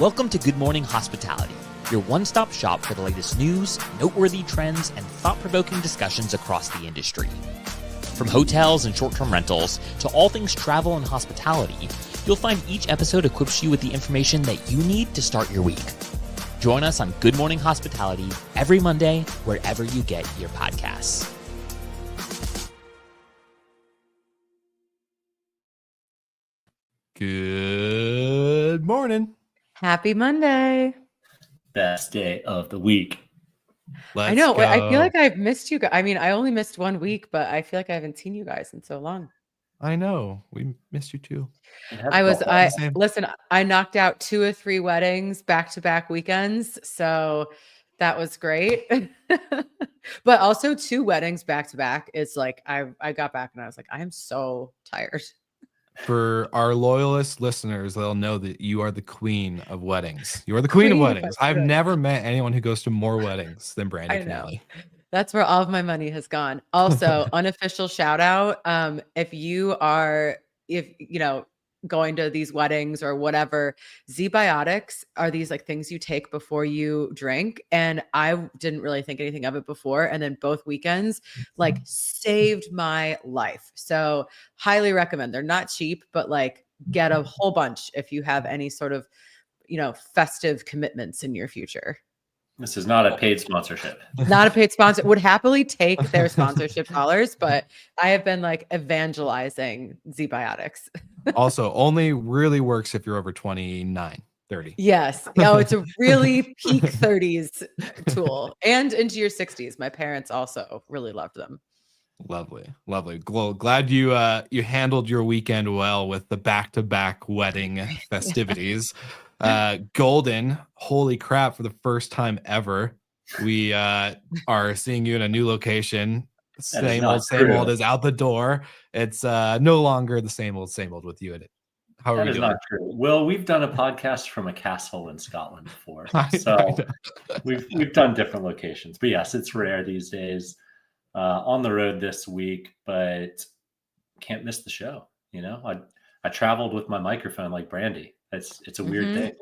Welcome to Good Morning Hospitality, your one-stop shop for the latest news, noteworthy trends, and thought-provoking discussions across the industry. From hotels and short-term rentals to all things travel and hospitality, you'll find each episode equips you with the information that you need to start your week. Join us on Good Morning Hospitality every Monday, wherever you get your podcasts. Good morning. Happy Monday. Best day of the week. I know. I feel like I've missed you guys. I mean, I only missed 1 week, but I feel like I haven't seen you guys in so long. I know. We missed you too. Listen, I knocked out 2 or 3 weddings back-to-back weekends. So that was great. But also 2 weddings back-to-back. It's like I got back and I was like, I am so tired. For our loyalist listeners, they'll know that you are the queen of weddings. You are the queen of weddings. I've never met anyone who goes to more weddings than Brandy Canelli. That's where all of my money has gone. Also, unofficial shout out. If you going to these weddings or whatever, Z-biotics are these like things you take before you drink. And I didn't really think anything of it before. And then both weekends like saved my life. So highly recommend. They're not cheap, but like get a whole bunch if you have any sort of, festive commitments in your future. This is not a paid sponsorship. Not a paid sponsor. Would happily take their sponsorship dollars, but I have been like evangelizing Z-biotics. Also, only really works if you're over 29, 30. Yes. Oh, it's a really peak 30s tool and into your 60s. My parents also really loved them. Lovely. Well, glad you handled your weekend well with the back-to-back wedding festivities. Golden, holy crap, for the first time ever, we are seeing you in a new location. Same old is out the door. It's no longer the same old with you in it. How are we doing? Not true. Well, we've done a podcast from a castle in Scotland before, so we've done different locations. But yes, it's rare these days. On the road this week, but can't miss the show. I traveled with my microphone like Brandy. It's a weird thing.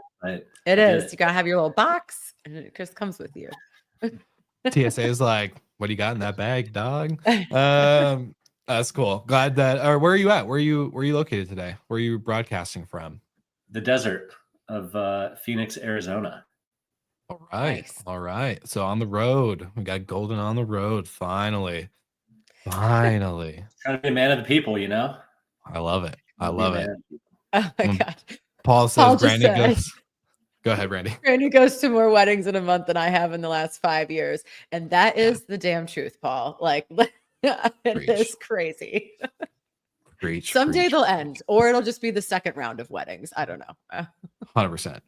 It is. You gotta have your little box, and it just comes with you. TSA is like, what do you got in that bag, dog? That's cool. Glad that. Or where are you at? Where are you located today? Where are you broadcasting from? The desert of Phoenix, Arizona. All right. Nice. All right. So on the road, we got Golden on the road. Finally. Trying to be a man of the people, I love it. Oh my God. Paul says Brandy goes. Go ahead, Brandy. Brandy goes to more weddings in a month than I have in the last 5 years. And that is the damn truth, Paul. Like, it is crazy. Someday they'll end, or it'll just be the second round of weddings. I don't know. 100%.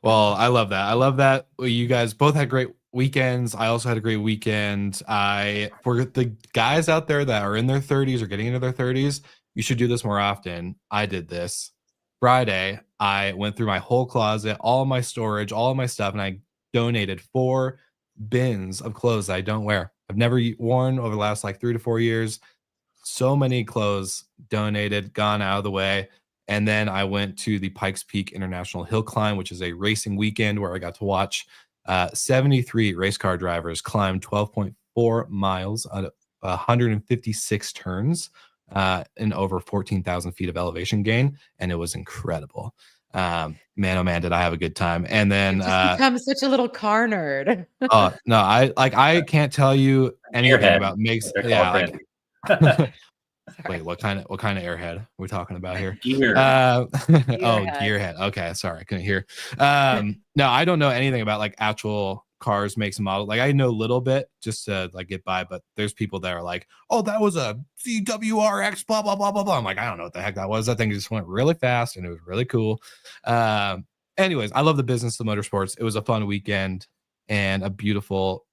Well, I love that. I love that you guys both had great weekends. I also had a great weekend. For the guys out there that are in their 30s or getting into their 30s, you should do this more often. I did this Friday. I went through my whole closet, all my storage, all of my stuff, and I donated 4 bins of clothes that I don't wear. I've never worn over the last 3 to 4 years. So many clothes donated, gone out of the way. And then I went to the Pikes Peak International Hill Climb, which is a racing weekend where I got to watch 73 race car drivers climb 12.4 miles on 156 turns in over 14,000 feet of elevation gain. And it was incredible. Man, oh man, did I have a good time. And then become such a little car nerd. Oh no, I can't tell you anything about makes. Yeah. Wait, what kind of airhead are we talking about here? Gearhead. Okay, sorry, I couldn't hear. No, I don't know anything about actual cars, makes, and models. I know a little bit just to get by, but there's people that are like, oh, that was a CWRX, blah blah blah blah blah. I'm like, I don't know what the heck that was. That thing just went really fast and it was really cool. Anyways, I love the business of motorsports. It was a fun weekend and a beautiful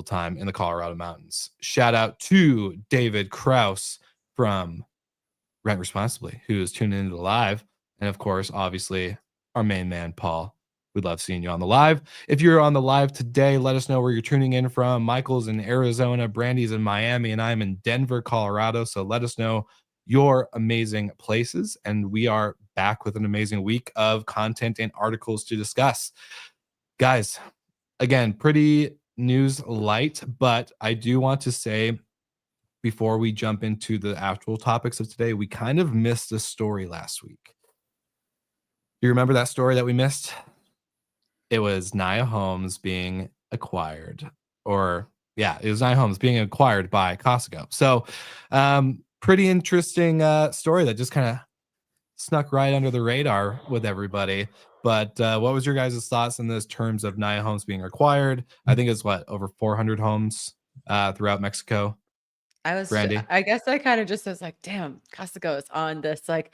time in the Colorado mountains. Shout out to David Kraus from Rent Responsibly, who is tuning into the live. And of course, obviously, our main man, Paul. We'd love seeing you on the live. If you're on the live today, let us know where you're tuning in from. Michael's in Arizona, Brandy's in Miami, and I'm in Denver, Colorado. So let us know your amazing places. And we are back with an amazing week of content and articles to discuss. Guys, again, pretty news light, but I do want to say, before we jump into the actual topics of today, we kind of missed a story last week. You remember that story that we missed? It was Nia Homes being acquired, or yeah, it was Nia Homes being acquired by Costco. So, pretty interesting story that just kind of snuck right under the radar with everybody. But what was your guys' thoughts in this terms of Nia Homes being acquired? I think it's over 400 homes throughout Mexico. Brandy? I guess I kind of just was like, damn, Costco is on this like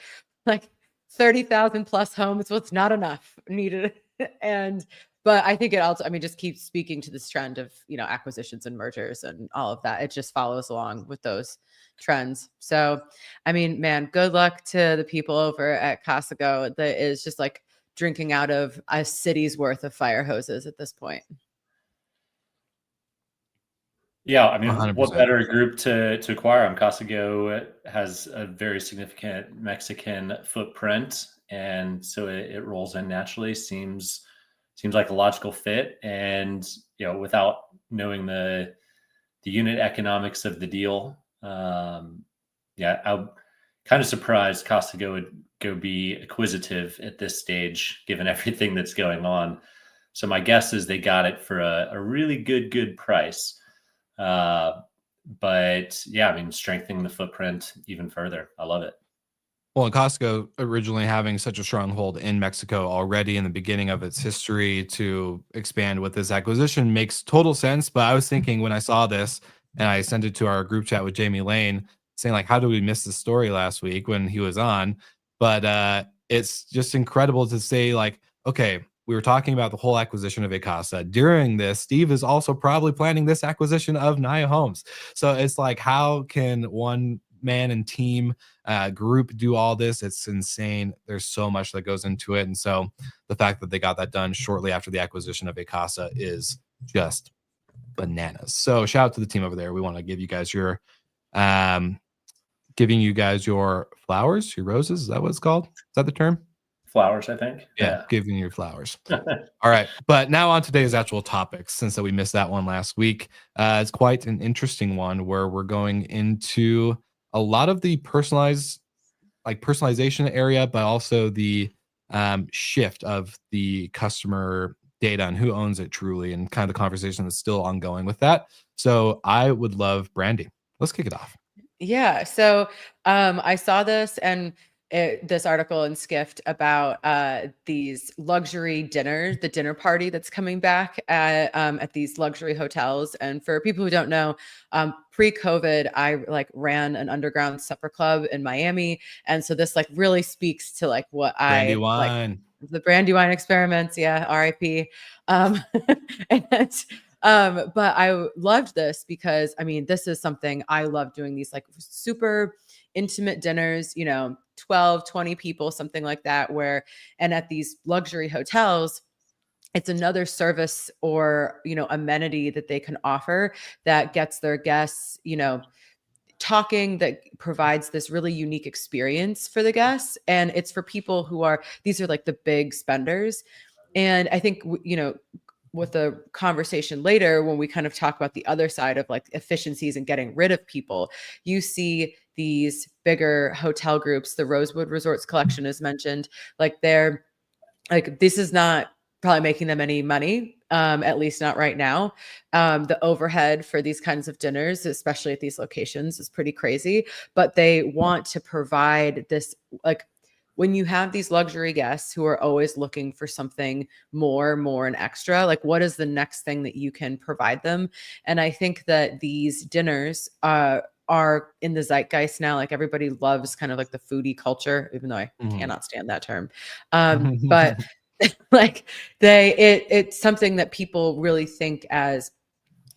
30,000 plus homes. What's not enough needed. But I think it also, I mean, just keeps speaking to this trend of, acquisitions and mergers and all of that. It just follows along with those trends. So, I mean, man, good luck to the people over at Costco that is just like drinking out of a city's worth of fire hoses at this point. Yeah, I mean, 100%. what better group to acquire? Costco has a very significant Mexican footprint, and so it rolls in naturally. Seems like a logical fit, and without knowing the unit economics of the deal, I'm kind of surprised Costco would go be acquisitive at this stage, given everything that's going on. So my guess is they got it for a really good price. But yeah, I mean, strengthening the footprint even further. I love it. Well, and Costco originally having such a stronghold in Mexico already in the beginning of its history, to expand with this acquisition makes total sense. But I was thinking when I saw this, and I sent it to our group chat with Jamie Lane, saying like, how did we miss this story last week when he was on? But it's just incredible to say like, okay, we were talking about the whole acquisition of Acasa. During this, Steve is also probably planning this acquisition of Nia Homes. So it's like, how can one man and team group do all this? It's insane. There's so much that goes into it. And so the fact that they got that done shortly after the acquisition of Acasa is just bananas. So shout out to the team over there. We want to give you guys your giving you guys your flowers, your roses. Is that what it's called? Is that the term? Flowers, I think. Yeah, giving you flowers. All right. But now on today's actual topics, since that we missed that one last week, it's quite an interesting one where we're going into a lot of the personalization area, but also the shift of the customer data and who owns it truly, and kind of the conversation that's still ongoing with that. So I would love Brandy. Let's kick it off. Yeah. So I saw this and this article in Skift about these luxury dinners, the dinner party that's coming back at these luxury hotels. And for people who don't know, pre-COVID, I ran an underground supper club in Miami, and so this really speaks to what Brandy I wine. like, the brandy wine experiments. Yeah, R.I.P. But I loved this because this is something I love doing, these super intimate dinners, 12, 20 people, something like that, and at these luxury hotels, it's another service or, amenity that they can offer that gets their guests, talking, that provides this really unique experience for the guests. And it's for people these are the big spenders. And I think, with the conversation later, when we kind of talk about the other side of efficiencies and getting rid of people, you see these bigger hotel groups. The Rosewood Resorts Collection is mentioned. They're this is not probably making them any money, at least not right now. The overhead for these kinds of dinners, especially at these locations, is pretty crazy. But they want to provide this, when you have these luxury guests who are always looking for something more and extra, what is the next thing that you can provide them? And I think that these dinners are in the zeitgeist now. Everybody loves kind of the foodie culture, even though I cannot stand that term. But it's something that people really think as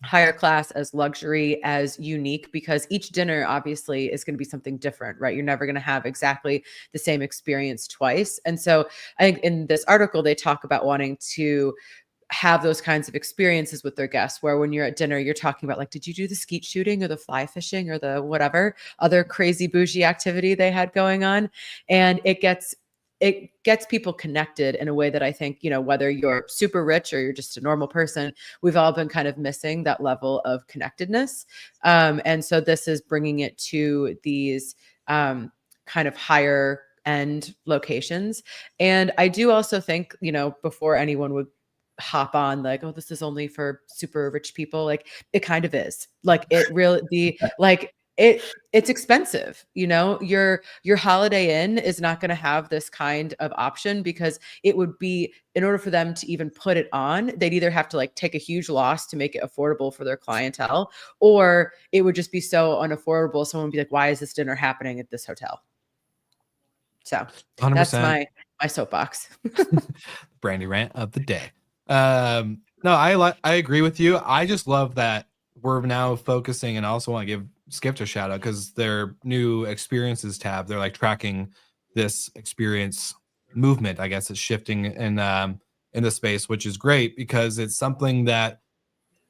higher class, as luxury, as unique, because each dinner obviously is going to be something different, right? You're never going to have exactly the same experience twice. And so I think in this article, they talk about wanting to have those kinds of experiences with their guests, where when you're at dinner, you're talking about like, did you do the skeet shooting or the fly fishing or the whatever other crazy bougie activity they had going on? And it gets people connected in a way that I think, whether you're super rich or you're just a normal person, we've all been kind of missing that level of connectedness. And so this is bringing it to these kind of higher end locations. And I do also think, before anyone would hop on like, oh, this is only for super rich people, like it kind of is. Like it really, it's expensive. Your Holiday Inn is not going to have this kind of option, because it would be, in order for them to even put it on, they'd either have to like take a huge loss to make it affordable for their clientele, or it would just be so unaffordable. Someone would be like, why is this dinner happening at this hotel? So 100%. That's my soapbox. Brandy rant of the day. No, I agree with you. I just love that we're now focusing, and I also want to give Skipped a shout out because their new experiences tab, they're like tracking this experience movement. I guess it's shifting in the space, which is great because it's something that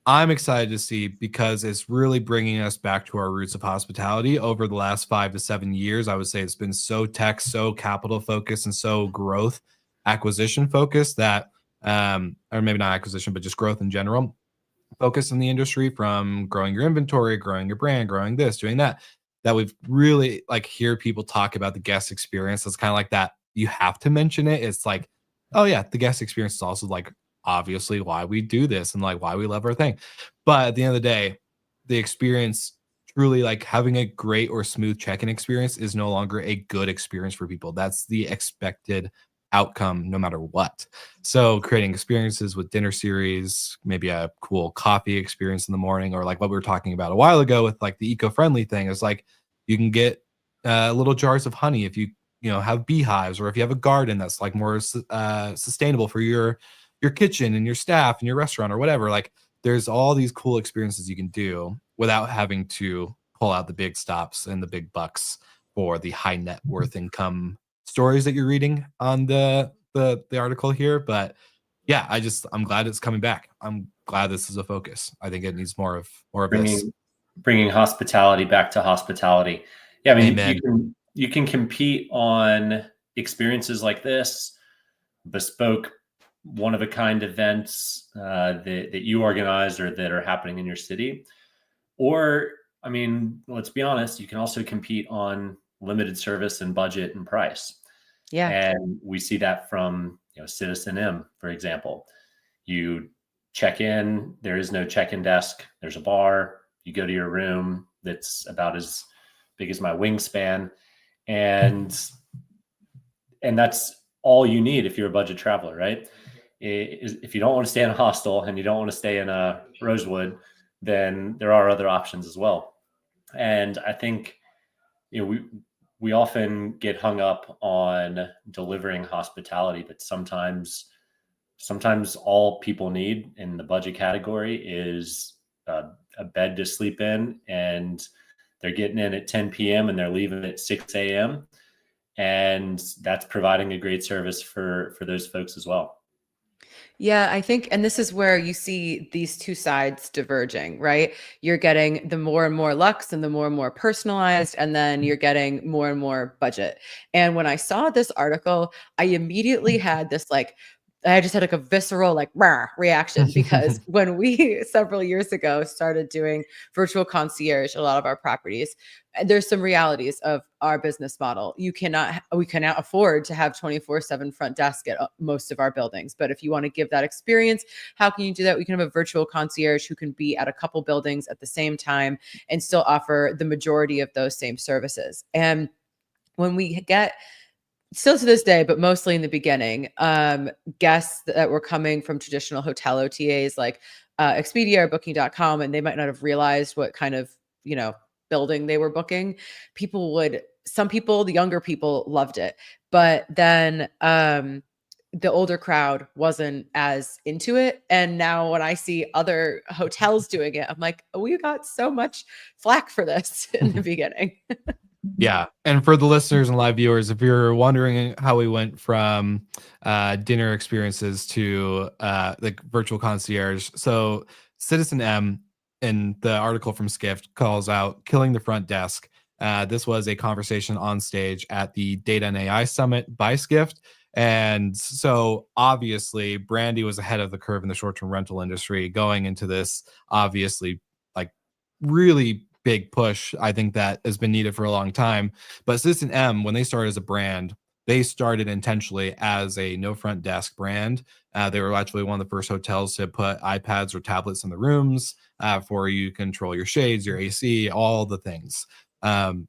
I'm excited to see, because it's really bringing us back to our roots of hospitality. Over the last 5 to 7 years, I would say it's been so tech, so capital focused, and so growth acquisition focused that, or maybe not acquisition, but just growth in general, focus in the industry, from growing your inventory, growing your brand, growing this, doing that, that we've really like hear people talk about the guest experience. It's kind of like that. You have to mention it. It's like, oh yeah, the guest experience is also like obviously why we do this and like why we love our thing. But at the end of the day, the experience, truly like having a great or smooth check-in experience, is no longer a good experience for people. That's the expected outcome no matter what. So creating experiences with dinner series, maybe a cool coffee experience in the morning, or like what we were talking about a while ago with like the eco-friendly thing, is like you can get little jars of honey if you have beehives, or if you have a garden that's like more sustainable for your kitchen and your staff and your restaurant or whatever. Like there's all these cool experiences you can do without having to pull out the big stops and the big bucks for the high net worth income stories that you're reading on the article here. But yeah, I'm glad it's coming back. I'm glad this is a focus. I think it needs more of this. Bringing hospitality back to hospitality. Yeah, I mean, Amen. you can compete on experiences like this, bespoke, one-of-a-kind events that you organize or that are happening in your city. Or, I mean, let's be honest, you can also compete on limited service and budget and price. Yeah. And we see that from CitizenM, for example. You check in, there is no check-in desk, there's a bar, you go to your room that's about as big as my wingspan, and that's all you need if you're a budget traveler, right? If you don't want to stay in a hostel and you don't want to stay in a Rosewood, then there are other options as well. And I think we often get hung up on delivering hospitality, but sometimes all people need in the budget category is a bed to sleep in, and they're getting in at 10 p.m. and they're leaving at 6 a.m. And that's providing a great service for those folks as well. Yeah, I think, and this is where you see these two sides diverging, right? You're getting the more and more luxe and the more and more personalized, and then you're getting more and more budget. And when I saw this article, I immediately had this I just had like a visceral reaction, because when we several years ago started doing virtual concierge a lot of our properties, there's some realities of our business model. We cannot afford to have 24/7 front desk at most of our buildings. But if you want to give that experience, how can you do that? We can have a virtual concierge who can be at a couple buildings at the same time and still offer the majority of those same services. And when we get, still to this day, but mostly in the beginning, guests that were coming from traditional hotel OTAs like Expedia or Booking.com, and they might not have realized what kind of, building they were booking. Some people, the younger people, loved it. But then the older crowd wasn't as into it. And now when I see other hotels doing it, I'm like, oh, we got so much flack for this in the beginning. Yeah. And for the listeners and live viewers, if you're wondering how we went from dinner experiences to the virtual concierge, so CitizenM in the article from Skift calls out killing the front desk. This was a conversation on stage at the Data and AI Summit by Skift. And so obviously, Brandy was ahead of the curve in the short term rental industry going into this, obviously, like really big push. I think that has been needed for a long time. But System M, when they started as a brand, they started intentionally as a no front desk brand. They were actually one of the first hotels to put iPads or tablets in the rooms for you to control your shades, your AC, all the things.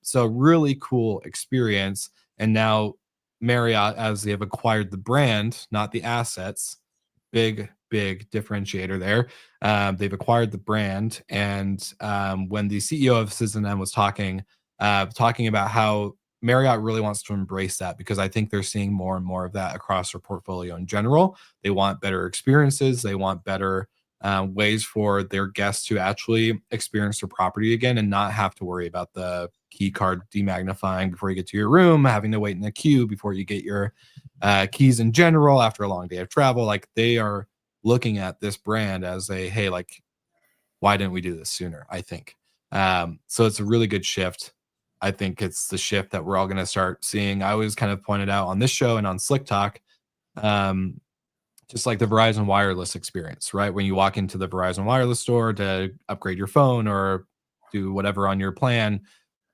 So really cool experience. And now Marriott, as they have acquired the brand, not the assets, big differentiator there. They've acquired the brand, and when the CEO of CitizenM was talking about how Marriott really wants to embrace that, because I think they're seeing more and more of that across their portfolio in general. They want better experiences. They want better ways for their guests to actually experience their property again and not have to worry about the key card demagnifying before you get to your room, having to wait in a queue before you get your keys in general after a long day of travel. Like, they are looking at this brand as a, hey, like, why didn't we do this sooner? I think. So it's a really good shift. I think it's the shift that we're all going to start seeing. I always kind of pointed out on this show and on Slick Talk, just like the Verizon wireless experience, right? When you walk into the Verizon wireless store to upgrade your phone or do whatever on your plan,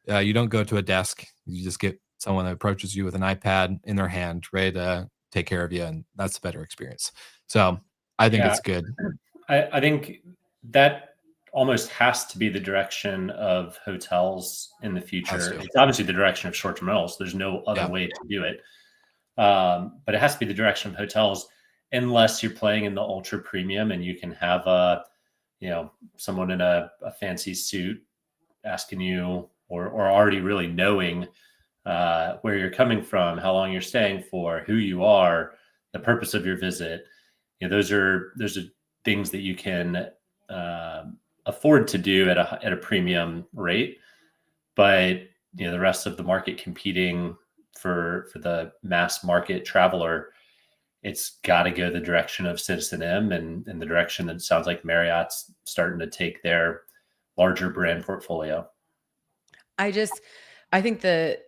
you don't go to a desk. You just get someone that approaches you with an iPad in their hand, ready to take care of you, and that's a better experience. So I think it's good. I think that almost has to be the direction of hotels in the future. It's obviously the direction of short-term rentals. There's no other way to do it. But it has to be the direction of hotels, unless you're playing in the ultra premium and you can have someone in a fancy suit asking you or already really knowing where you're coming from, how long you're staying for, who you are, the purpose of your visit. Those are things that you can afford to do at a premium rate. But the rest of the market competing for the mass market traveler, it's got to go the direction of CitizenM and the direction that sounds like Marriott's starting to take their larger brand portfolio. I think the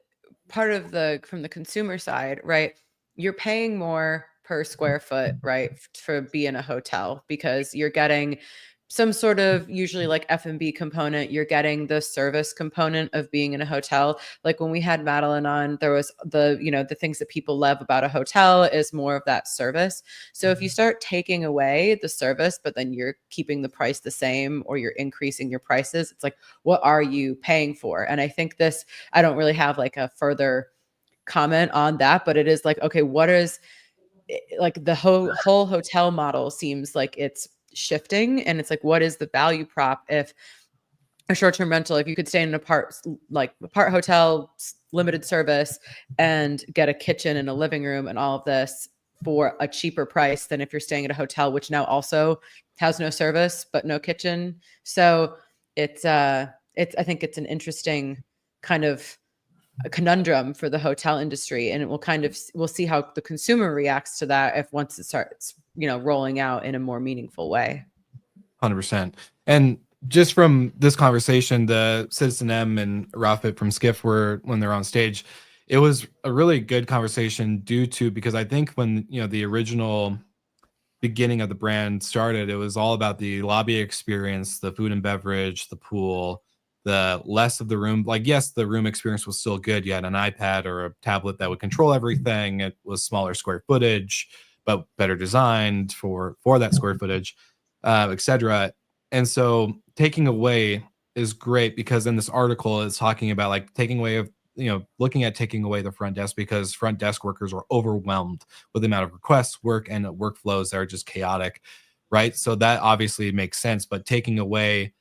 part of from the consumer side, right? You're paying more per square foot, right? For being a hotel, because you're getting some sort of usually like F&B component. You're getting the service component of being in a hotel. Like when we had Madeline on, there was the things that people love about a hotel is more of that service. So if you start taking away the service, but then you're keeping the price the same or you're increasing your prices, it's like, what are you paying for? And I think I don't really have like a further comment on that, but it is like, okay, what is like the whole hotel model seems like it's shifting, and it's like, what is the value prop if a short-term rental, if you could stay in an apart hotel, limited service, and get a kitchen and a living room and all of this for a cheaper price than if you're staying at a hotel, which now also has no service but no kitchen. So I think it's an interesting kind of a conundrum for the hotel industry, and we'll see how the consumer reacts to that once it starts, rolling out in a more meaningful way. 100%. And just from this conversation, the CitizenM and Rafit from Skiff when they're on stage, it was a really good conversation because I think when, the original beginning of the brand started, it was all about the lobby experience, the food and beverage, the pool, the less of the room. Like, yes, the room experience was still good. You had an iPad or a tablet that would control everything. It was smaller square footage, but better designed for that square footage, etc. And so taking away is great, because in this article it's talking about like taking away of, looking at taking away the front desk, because front desk workers are overwhelmed with the amount of requests, work, and workflows that are just chaotic, right? So that obviously makes sense, but taking away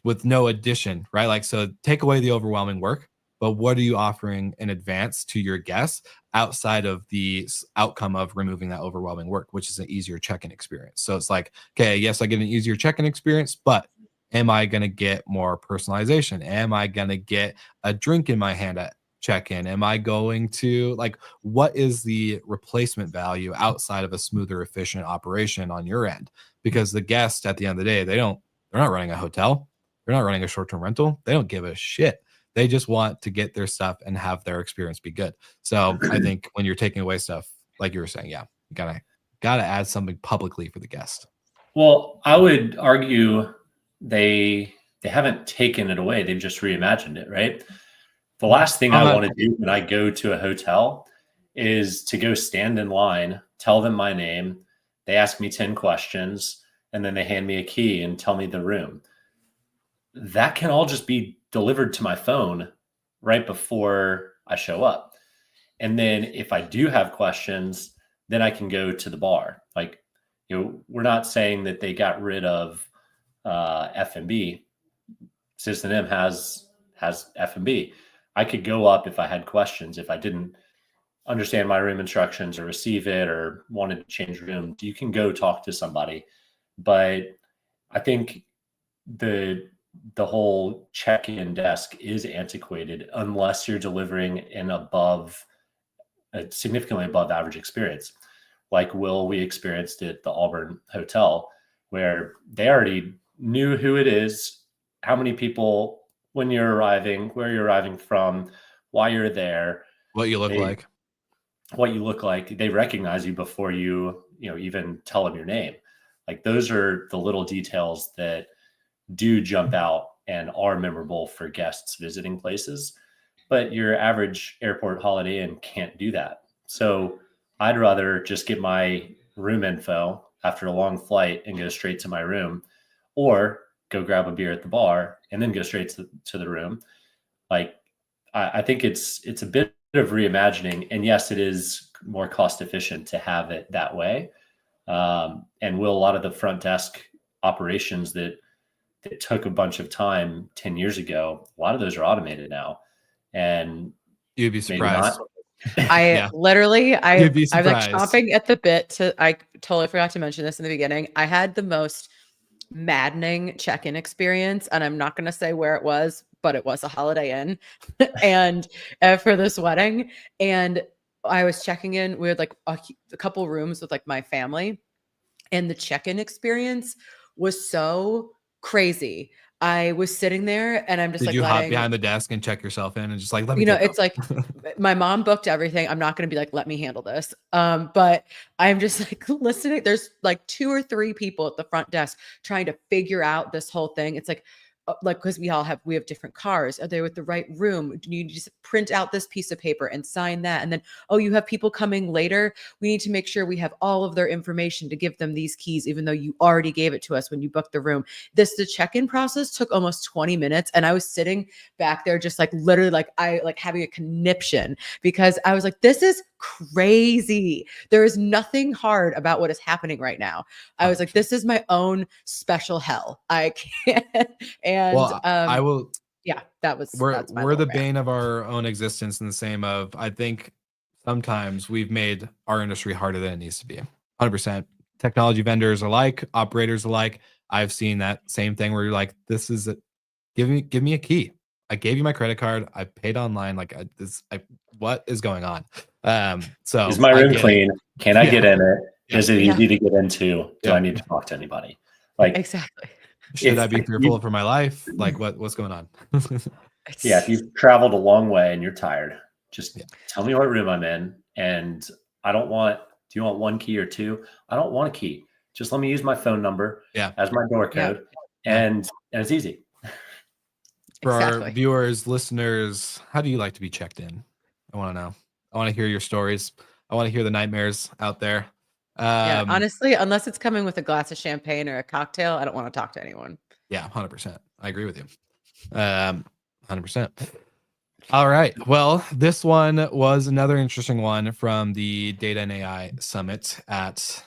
with no addition, right? Like, so take away the overwhelming work, but what are you offering in advance to your guests outside of the outcome of removing that overwhelming work, which is an easier check-in experience? So it's like, okay, yes, I get an easier check-in experience, but Am I going to get more personalization? Am I going to get a drink in my hand at check-in? Am I going to, like, what is the replacement value outside of a smoother, efficient operation on your end? Because the guest at the end of the day, they're not running a hotel. They're not running a short-term rental. They don't give a shit. They just want to get their stuff and have their experience be good. So I think when you're taking away stuff, like you were saying, yeah, you gotta add something publicly for the guest. Well, I would argue they haven't taken it away. They've just reimagined it, right? The last thing I want to do when I go to a hotel is to go stand in line, tell them my name. They ask me 10 questions, and then they hand me a key and tell me the room. That can all just be delivered to my phone right before I show up. And then if I do have questions, then I can go to the bar. Like, we're not saying that they got rid of F&B. CitizenM has F&B. I could go up if I had questions. If I didn't understand my room instructions or receive it or wanted to change rooms, you can go talk to somebody. But I think the whole check-in desk is antiquated unless you're delivering a significantly above average experience. Like we experienced at the Auburn Hotel, where they already knew who it is, how many people, when you're arriving, where you're arriving from, why you're there, what you look like. They recognize you before you even tell them your name. Like, those are the little details that do jump out and are memorable for guests visiting places. But your average airport Holiday Inn can't do that. So I'd rather just get my room info after a long flight and go straight to my room, or go grab a beer at the bar and then go straight to the room. Like, I think it's a bit of reimagining, and yes, it is more cost efficient to have it that way. And a lot of the front desk operations that took a bunch of time 10 years ago, a lot of those are automated now. And you'd be surprised. I'm like chomping at the bit I totally forgot to mention this in the beginning. I had the most maddening check-in experience, and I'm not going to say where it was, but it was a Holiday Inn and for this wedding. And I was checking in. We had like a couple rooms with like my family, and the check-in experience was so crazy. I was sitting there and I'm just Did you hop behind the desk and check yourself in and just like, let me it's like my mom booked everything. I'm not going to be like, let me handle this. But I'm just like listening. There's like 2 or 3 people at the front desk trying to figure out this whole thing. It's like, because we have different cars. Are they with the right room? Do you just print out this piece of paper and sign that? And then, oh, you have people coming later. We need to make sure we have all of their information to give them these keys, even though you already gave it to us when you booked the room. The check-in process took almost 20 minutes. And I was sitting back there just like literally like having a conniption, because I was like, this is crazy. There is nothing hard about what is happening right now. I was like, this is my own special hell. I can't. And I will. Yeah, we're the bane of our own existence, in the same of, I think sometimes we've made our industry harder than it needs to be. 100%. Technology vendors alike, operators alike. I've seen that same thing where you're like, this is it. Give me a key. I gave you my credit card. I paid online. Like, what is going on? So is my room clean? Can I get in it? Yeah. Is it easy to get into? Do I need to talk to anybody? Like, exactly. Should I be fearful for my life? Like, what's going on? Yeah, if you've traveled a long way and you're tired, just tell me what room I'm in. And do you want 1 key or 2? I don't want a key. Just let me use my phone number as my door code. And it's easy. For our viewers, listeners, how do you like to be checked in? I want to know. I want to hear your stories. I want to hear the nightmares out there. Honestly, unless it's coming with a glass of champagne or a cocktail, I don't want to talk to anyone. Yeah, 100%. I agree with you. 100%. All right. Well, this one was another interesting one from the Data and AI Summit at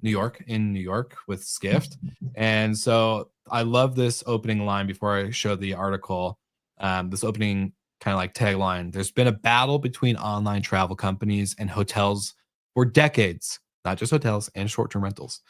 New York with Skift. And so I love this opening line before I show the article. This opening kind of like tagline: there's been a battle between online travel companies and hotels for decades, not just hotels and short-term rentals.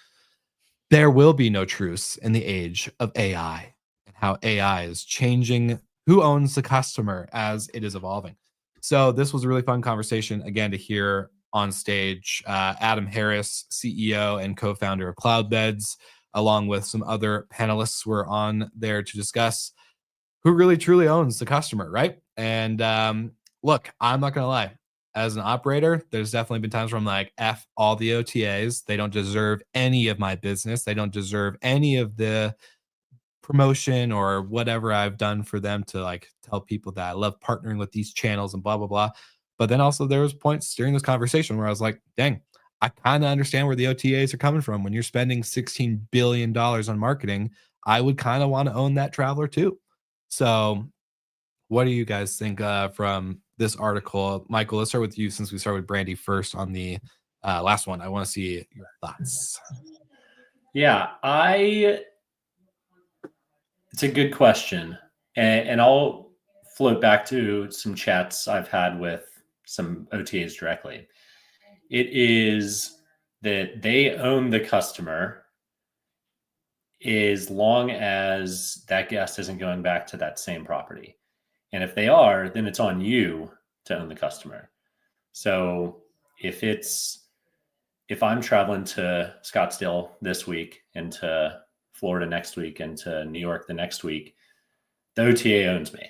there will be no truce in the age of AI and how AI is changing who owns the customer as it is evolving. So this was a really fun conversation again to hear on stage. Adam Harris, CEO and co-founder of Cloudbeds, along with some other panelists, were on there to discuss who really truly owns the customer, right? And look, I'm not gonna lie. As an operator, there's definitely been times where I'm like, F all the OTAs. They don't deserve any of my business. They don't deserve any of the promotion or whatever I've done for them to like tell people that I love partnering with these channels and blah, blah, blah. But then also there was points during this conversation where I was like, dang, I kind of understand where the OTAs are coming from. When you're spending $16 billion on marketing, I would kind of want to own that traveler too. So what do you guys think from this article? Michael, let's start with you since we started with Brandy first on the last one. I want to see your thoughts. Yeah, it's a good question. And I'll float back to some chats I've had with some OTAs directly. It is that they own the customer as long as that guest isn't going back to that same property. And if they are, then it's on you to own the customer. So if I'm traveling to Scottsdale this week and to Florida next week and to New York the next week, the OTA owns me.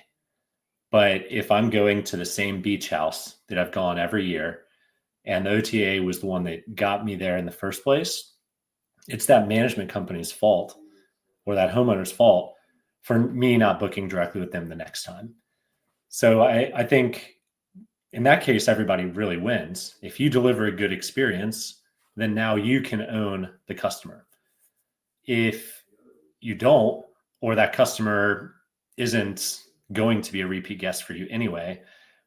But if I'm going to the same beach house that I've gone every year and the OTA was the one that got me there in the first place, it's that management company's fault or that homeowner's fault for me not booking directly with them the next time. So I think in that case, everybody really wins. If you deliver a good experience, then now you can own the customer. If you don't, or that customer isn't going to be a repeat guest for you anyway,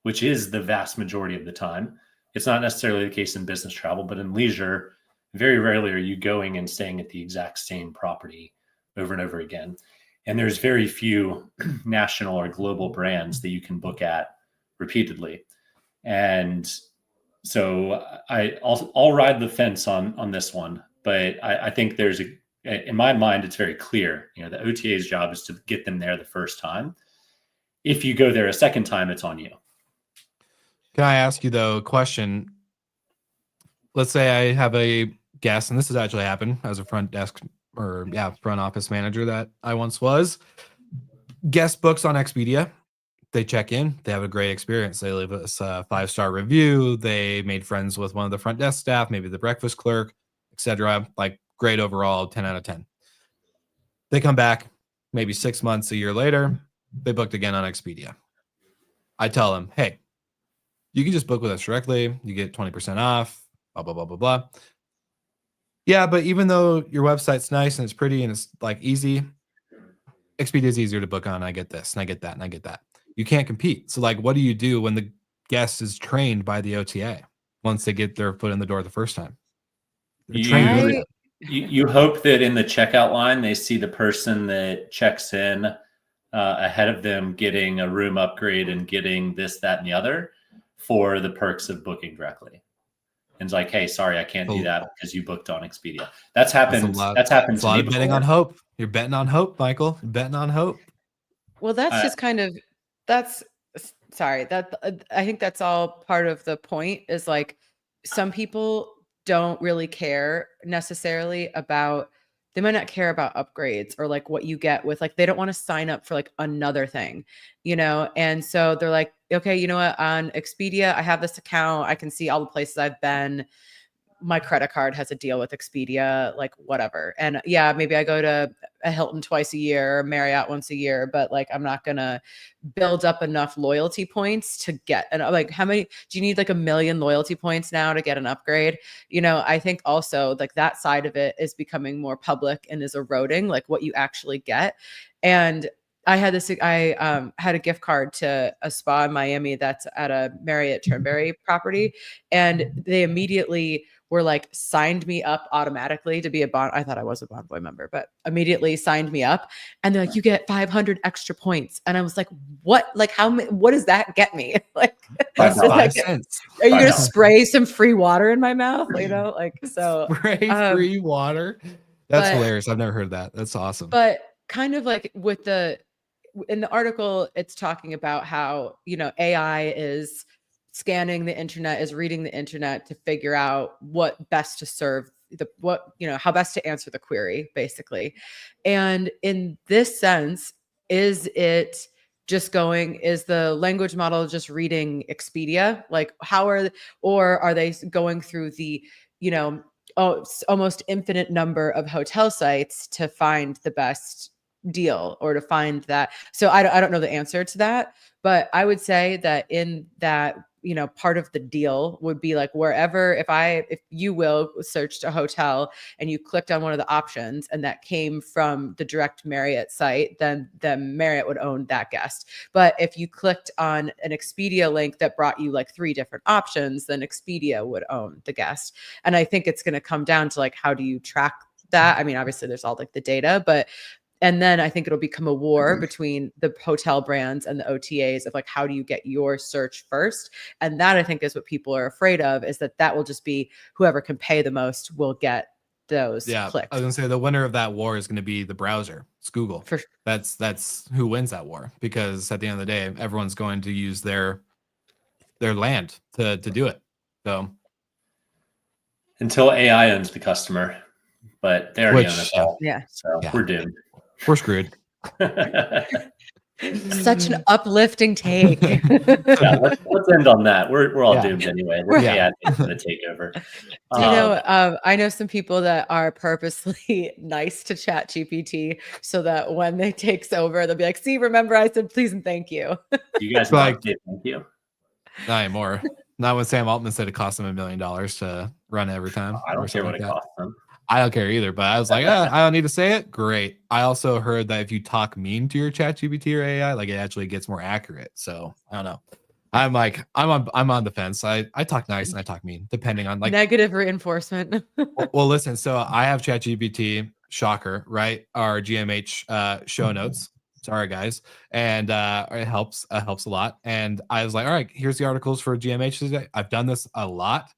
which is the vast majority of the time, it's not necessarily the case in business travel, but in leisure, very rarely are you going and staying at the exact same property over and over again. And there's very few national or global brands that you can book at repeatedly. And so I'll ride the fence on this one, but I think in my mind, it's very clear, the OTA's job is to get them there the first time. If you go there a second time, it's on you. Can I ask you though a question? Let's say I have a guest, and this has actually happened as a front office manager that I once was. Guest books on Expedia. They check in, they have a great experience. They leave us a 5-star review. They made friends with one of the front desk staff, maybe the breakfast clerk, etc. Like great overall, 10 out of 10. They come back maybe 6 months, a year later, they booked again on Expedia. I tell them, hey, you can just book with us directly. You get 20% off, blah, blah, blah, blah, blah. Yeah, but even though your website's nice and it's pretty and it's like easy, Expedia is easier to book on. I get this and I get that and I get that. You can't compete. So like, what do you do when the guest is trained by the OTA once they get their foot in the door the first time? You hope that in the checkout line, they see the person that checks in ahead of them getting a room upgrade and getting this, that, and the other for the perks of booking directly. And it's like, hey, sorry, I can't do that because you booked on Expedia. That's happened. That's happened to me. A lot of betting on hope. You're betting on hope, Michael. You're betting on hope. Well, that's just kind of I think that's all part of the point is like some people don't really care necessarily about, they might not care about upgrades or like what you get with, like, they don't want to sign up for like another thing, And so they're like, okay, you know what, on Expedia, I have this account. I can see all the places I've been. My credit card has a deal with Expedia, like whatever. And yeah, maybe I go to a Hilton twice a year, or Marriott once a year, but like, I'm not going to build up enough loyalty points to get, and like, how many, do you need like 1 million loyalty points now to get an upgrade? I think also like that side of it is becoming more public and is eroding like what you actually get. And I had a gift card to a spa in Miami that's at a Marriott Turnberry property. And they immediately were like, signed me up automatically to be I thought I was a Bonvoy member, but immediately signed me up. And they're like, you get 500 extra points. And I was like, what? Like, what does that get me? Like, that's like, are you going to spray some free water in my mouth? Like, so spray free water. That's But hilarious. I've never heard that. That's awesome. But kind of like in the article, it's talking about how, AI is scanning the internet, is reading the internet to figure out what best to serve how best to answer the query, basically. And in this sense, is the language model just reading Expedia? Like or are they going through the, almost infinite number of hotel sites to find the best deal or to find that? So I don't know the answer to that, but I would say that in that, part of the deal would be like wherever, if you will searched a hotel and you clicked on one of the options and that came from the direct Marriott site, then Marriott would own that guest. But if you clicked on an Expedia link that brought you like 3 different options, then Expedia would own the guest. And I think it's going to come down to like, how do you track that? I mean, obviously there's all like the data, and then I think it'll become a war between the hotel brands and the OTAs of like, how do you get your search first? And that I think is what people are afraid of, is that will just be whoever can pay the most will get those clicks. I was gonna say the winner of that war is gonna be the browser. It's Google. That's who wins that war, because at the end of the day, everyone's going to use their land to do it. So until AI owns the customer, but they already own us all. Yeah. So we're doomed. We're screwed. Such an uplifting take. Let's end on that. We're all doomed anyway. AI is going to take over. I know some people that are purposely nice to ChatGPT so that when they takes over, they'll be like, "See, remember I said please and thank you." You guys like thank you? Not anymore. Not when Sam Altman said it cost him $1 million to run every time. I don't care what it costs them. I don't care either, but I was like, I don't need to say it. Great. I also heard that if you talk mean to your ChatGPT or AI, like it actually gets more accurate. So I don't know. I'm on the fence. I talk nice and I talk mean, depending on like negative reinforcement. well, listen. So I have ChatGPT. Shocker, right? Our GMH show notes. Sorry, guys, and it helps a lot. And I was like, all right, here's the articles for GMH today. I've done this a lot.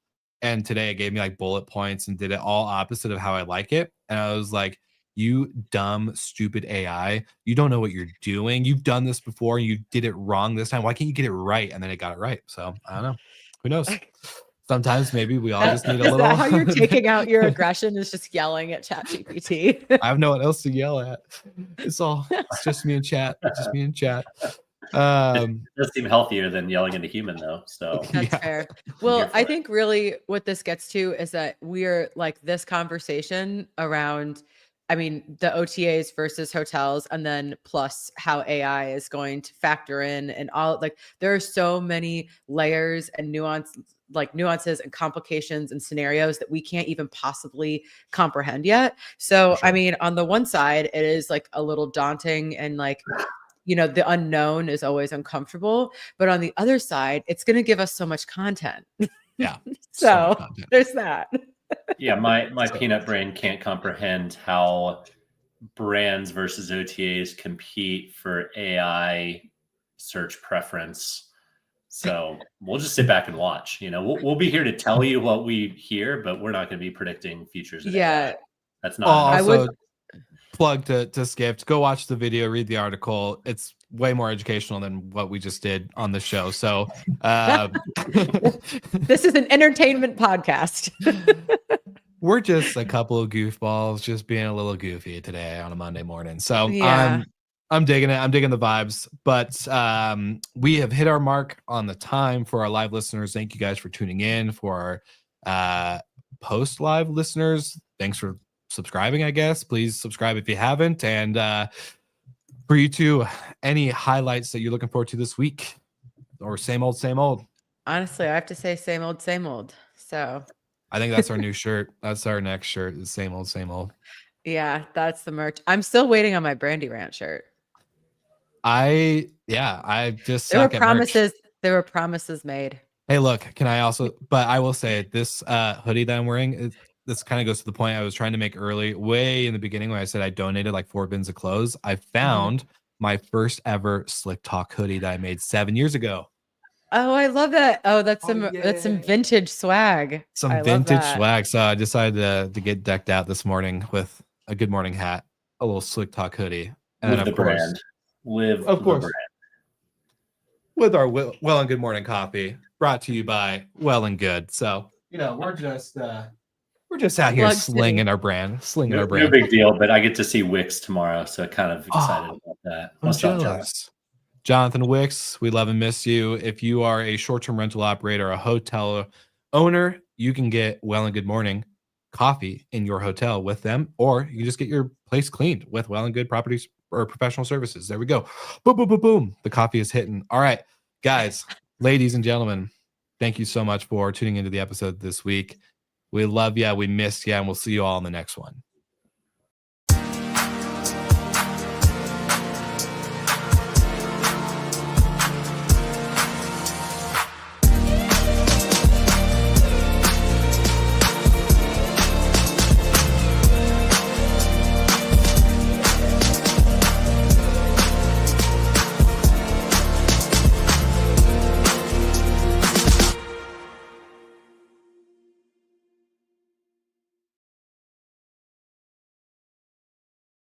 And today it gave me like bullet points and did it all opposite of how I like it. And I was like, you dumb, stupid AI. You don't know what you're doing. You've done this before. You did it wrong this time. Why can't you get it right? And then it got it right. So I don't know. Who knows? Sometimes maybe we all just need a little. Is that how you're taking out your aggression, is just yelling at ChatGPT? I have no one else to yell at. It's just me and chat. Just me and chat. It does seem healthier than yelling at a human, though. So that's fair. Well, I think really what this gets to is that we're like this conversation around, I mean, the OTAs versus hotels, and then plus how AI is going to factor in, and all, like there are so many layers and nuances and complications and scenarios that we can't even possibly comprehend yet. So, sure. I mean, on the one side, it is like a little daunting and like, the unknown is always uncomfortable, but on the other side, it's going to give us so much content. Yeah. So there's that. Yeah. My peanut brain can't comprehend how brands versus OTAs compete for AI search preference. So we'll just sit back and watch. We'll be here to tell you what we hear, but we're not going to be predicting futures. AI. That's not. I would plug to Skipped. Go watch the video, read the article. It's way more educational than what we just did on the show. So this is an entertainment podcast. We're just a couple of goofballs, just being a little goofy today on a Monday morning. So I'm digging it. I'm digging the vibes. But we have hit our mark on the time for our live listeners. Thank you guys for tuning in. For our post live listeners, thanks for subscribing. I guess please subscribe if you haven't. And for you two, any highlights that you're looking forward to this week, or same old? Honestly, I have to say same old. So I think that's our new shirt. That's our next shirt. The same old. Yeah, that's the merch. I'm still waiting on my Brandy Rant shirt. I just there were promises made. Hey, look, but I will say this hoodie that I'm wearing, this kind of goes to the point I was trying to make way in the beginning when I said I donated like 4 bins of clothes. I found my first ever Slick Talk hoodie that I made 7 years ago. Oh, I love that. Oh, that's some vintage swag. Some vintage swag. So I decided to get decked out this morning with a Good Morning hat, a little Slick Talk hoodie, and Live then the of course, brand. Live of the course, brand. with our Well and Good Morning coffee, brought to you by Well and Good. So we're just out here Plug slinging City. our brand, No big deal, but I get to see Wix tomorrow, so kind of excited Oh, about that. I'm What's up, John? jealous. Jonathan Wicks, we love and miss you. If you are a short-term rental operator, a hotel owner, you can get Well and Good Morning coffee in your hotel with them, or you can just get your place cleaned with Well and Good Properties or Professional Services. There we go. Boom, boom, boom, boom. The coffee is hitting. All right, guys, ladies and gentlemen, thank you so much for tuning into the episode this week. We love you. We missed you, and we'll see you all in the next one.